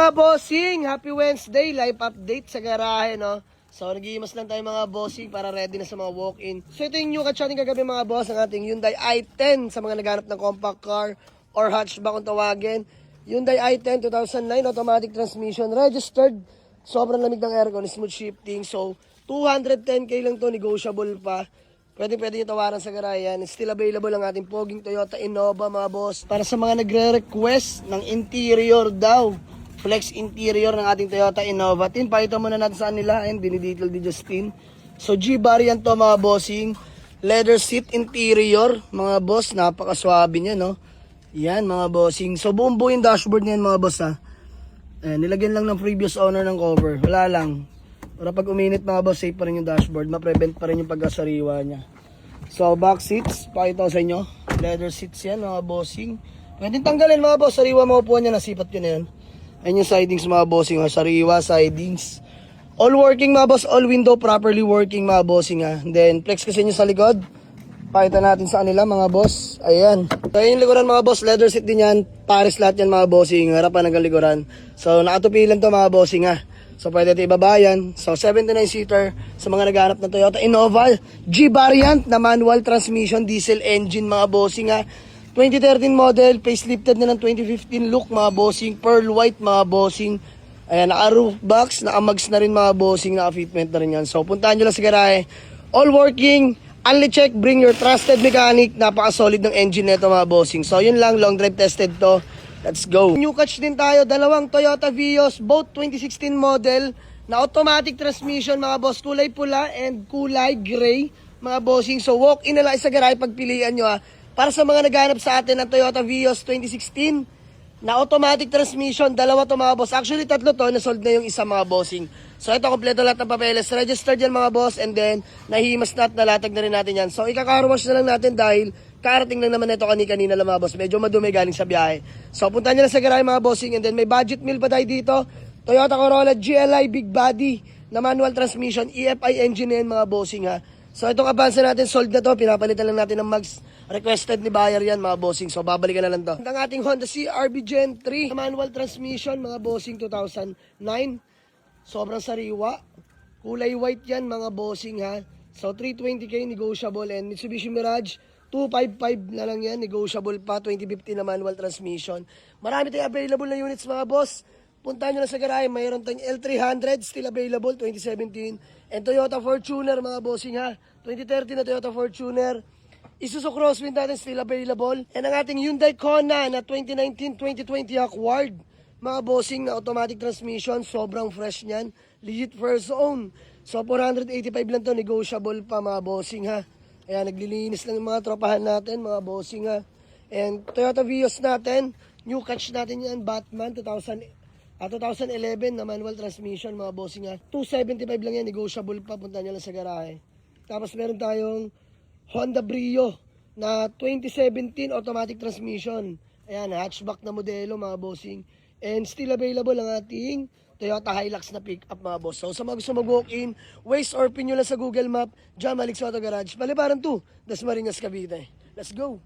mga bossing? Happy Wednesday, live update sa garahe, no? So, nag-iimas lang tayo mga bossing para ready na sa mga walk-in. So, ito yung new catch natin kagabi mga boss, ang ating Hyundai i10 sa mga naghanap ng compact car or hatchback kung tawagin. Hyundai i10 2009, automatic transmission, registered. Sobrang lamig ng aircon, smooth shifting. So, 210k lang to, negotiable pa. Pwede nyo tawaran sa garahe yan. Still available ang ating poging Toyota Innova mga boss. Para sa mga nagre-request ng interior daw. Flex interior ng ating Toyota Innova. Pakita muna natin saan nila. Ayan, dinidetail di Justin. So G-variant to mga bossing. Leather seat interior. Mga boss, napakaswabe niya no. Yan mga bossing. So buong buo yung dashboard niyan mga boss ha. Ayan, nilagyan lang ng previous owner ng cover. Wala lang. Para pag uminit mga boss, safe pa rin yung dashboard. Ma-prevent pa rin yung pagkasariwa niya. So, back seats. Pakita ko sa inyo. Leather seats yan mga bossing. Pwede tanggalin mga boss. Sariwa mga upuan niya. Nasipat ko na yan. Ayan yung sidings mga bossing. Sariwa, sidings. All working mga boss. All window properly working mga bossing ha. Then, flex kasi nyo sa likod. Pakita natin sa kanila mga boss. Ayan. So, yung likuran mga boss. Leather seat din yan. Pares lahat yan mga bossing. Harapan ng likuran. So, nakatupilan to mga bossing ha. So, pwede ito ibabayan. So, 79-seater sa mga naghahanap ng Toyota Innova. G-variant na manual transmission, diesel engine, mga bossing ha. 2013 model, facelifted na ng 2015 look, mga bossing. Pearl white, mga bossing. Ayan, naka-roof box, naka-mags na rin, mga bossing. Naka-fitment na rin yan. So, puntahan nyo lang sa garahe. All working, only check, bring your trusted mechanic. Napaka-solid ng engine nito, mga bossing. So, yun lang, long drive tested to. Let's go. New catch din tayo, dalawang Toyota Vios, both 2016 model, na automatic transmission mga boss, kulay pula and kulay gray mga bossing. So walk-in na lang sa garahe pagpilian nyo ha. Para sa mga naghanap sa atin ng Toyota Vios 2016 na automatic transmission, dalawa to mga boss. Actually tatlo to, nasold na yung isa mga bossing. So ito, kompleto lahat ng papeles, registered yan mga boss, and then nahihimas na at nalatag na rin natin yan. So ika-carwash na lang natin dahil karating lang naman ito kanina lang mga boss. Medyo madumi galing sa biyahe. So punta nyo na sa garahe mga bossing, and then may budget meal pa tayo dito. Toyota Corolla GLI big body na manual transmission, EFI engine yan mga bossing ha. So itong Avanza natin, sold na to. Pinapalitan lang natin ng mags. Requested ni buyer yan mga bossing. So babalikan na lang to. Ang ating Honda CR-V Gen 3 manual transmission mga bossing 2009. Sobrang sariwa. Kulay white yan mga bossing ha. So 320k negotiable, and Mitsubishi Mirage 255 na lang yan, negotiable pa, 2015 na manual transmission. Marami tayong available na units mga boss. Puntahan nyo na sa garahe, mayroon tayong L300 still available, 2017. And Toyota Fortuner mga bossing ha, 2013 na Toyota Fortuner. Isuzu Crosswind natin still available. And ang ating Hyundai Kona na 2019-2020 acquired mga bossing na automatic transmission, sobrang fresh nyan. Legit first own. So 485 lang to, negotiable pa mga bossing ha. Ayan, naglilinis lang yung mga tropahan natin, mga bossing ha. And Toyota Vios natin, new catch natin yan, Batman 2011 na manual transmission, mga bossing ha. 275 lang yan, negotiable pa, punta nyo lang sa garahe. Tapos meron tayong Honda Brio na 2017 automatic transmission. Ayan, hatchback na modelo mga bossing. And still available ang ating Toyota Hilux na pick-up mga boss. So sa mga gusto mag-walk-in, Waze or pin nyo lang sa Google Map, Jam Alex Auto Garage, Palibaran 2, Dasmariñas, Cavite. Let's go!